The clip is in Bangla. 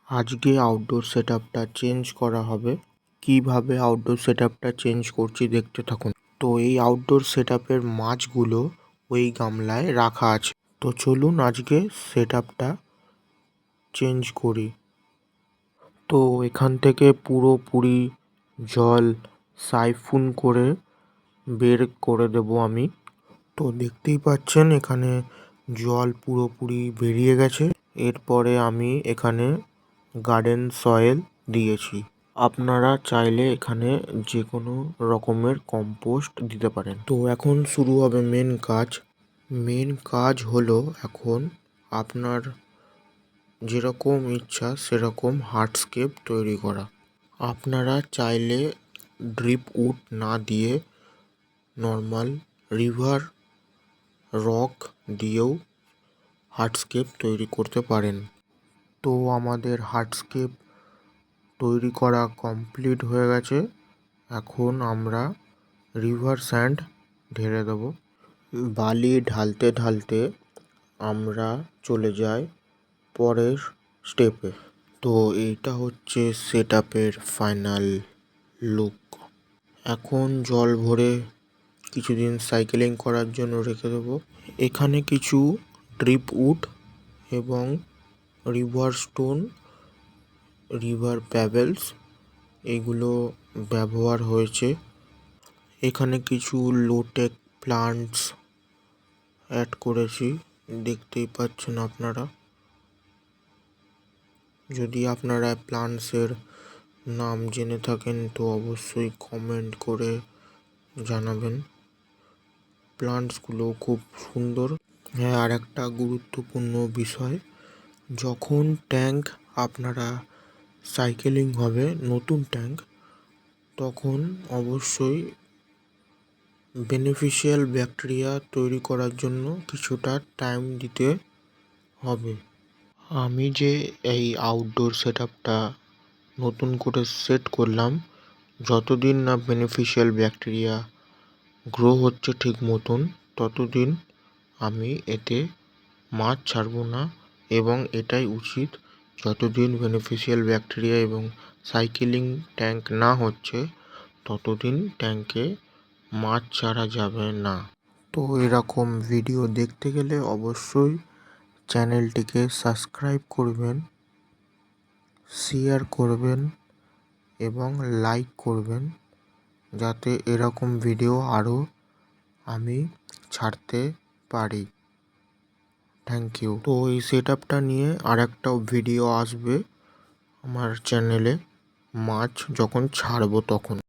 আজকে আউটডোর সেটআপটা চেঞ্জ করা হবে। কিভাবে আউটডোর সেটআপটা চেঞ্জ করছি দেখতে থাকুন। তো এই আউটডোর সেটআপের মাছগুলো ওই গামলায় রাখা আছে। তো চলুন আজকে সেটআপটা চেঞ্জ করি। তো এখান থেকে পুরোপুরি জল সাইফুন করে বের করে দেব আমি। তো দেখতেই পাচ্ছেন এখানে জল পুরোপুরি বেরিয়ে গেছে। এরপরে আমি এখানে গার্ডেন সয়েল দিয়েছি। আপনারা চাইলে এখানে যে কোনো রকমের কম্পোস্ট দিতে পারেন। তো এখন শুরু হবে মেন কাজ। মেন কাজ হলো এখন আপনার যেরকম ইচ্ছা সেরকম হার্ডস্কেপ তৈরি করা। আপনারা চাইলে ড্রিপ উড না দিয়ে নর্মাল রিভার রক দিয়েও হার্ডস্কেপ তৈরি করতে পারেন। তো আমাদের হার্ডস্কেপ তৈরি করা কমপ্লিট হয়ে গেছে। এখন আমরা রিভার স্যান্ড ঢেলে দেব। বালি ঢালতে ঢালতে আমরা চলে যাই পরের স্টেপে। তো এইটা হচ্ছে সেটআপের ফাইনাল লুক। এখন জল ভরে কিছুদিন সাইকেলিং করার জন্য রেখে দেবো। এখানে কিছু ড্রিপ উড এবং রিভার স্টোন, রিভার প্যাবেলস এগুলো ব্যবহার হয়েছে। এখানে কিছু লোটেক প্লান্টস অ্যাড করেছি, দেখতেই পাচ্ছেন আপনারা। যদি আপনারা প্লান্টসের নাম জেনে থাকেন তো অবশ্যই কমেন্ট করে জানাবেন। প্লান্টসগুলো খুব সুন্দর। হ্যাঁ, আর একটা গুরুত্বপূর্ণ বিষয়, যখন ট্যাঙ্ক আপনারা সাইকেলিং হবে নতুন ট্যাঙ্ক, তখন অবশ্যই বেনিফিশিয়াল ব্যাকটেরিয়া তৈরি করার জন্য কিছুটা টাইম দিতে হবে। আমি যে এই আউটডোর সেটআপটা নতুন করে সেট করলাম, যতদিন না বেনিফিশিয়াল ব্যাকটেরিয়া গ্রো হচ্ছে ঠিক মতন, ততদিন আমি এতে মাছ ছাড়বো না। এবং এটাই উচিত, যতদিন বেনিফিশিয়াল ব্যাকটেরিয়া এবং সাইকেলিং ট্যাঙ্ক না হচ্ছে ততদিন ট্যাঙ্কে মাছ ছাড়া যাবে না। তো এরকম ভিডিও দেখতে গেলে অবশ্যই চ্যানেলটিকে সাবস্ক্রাইব করবেন, শেয়ার করবেন এবং লাইক করবেন, যাতে এরকম ভিডিও আরও আমি ছাড়তে পারি। Thank you. তো এই সেটআপটা নিয়ে আরেকটা ভিডিও আসবে আমার চ্যানেলে, মাছ যখন ছাড়বো তখন।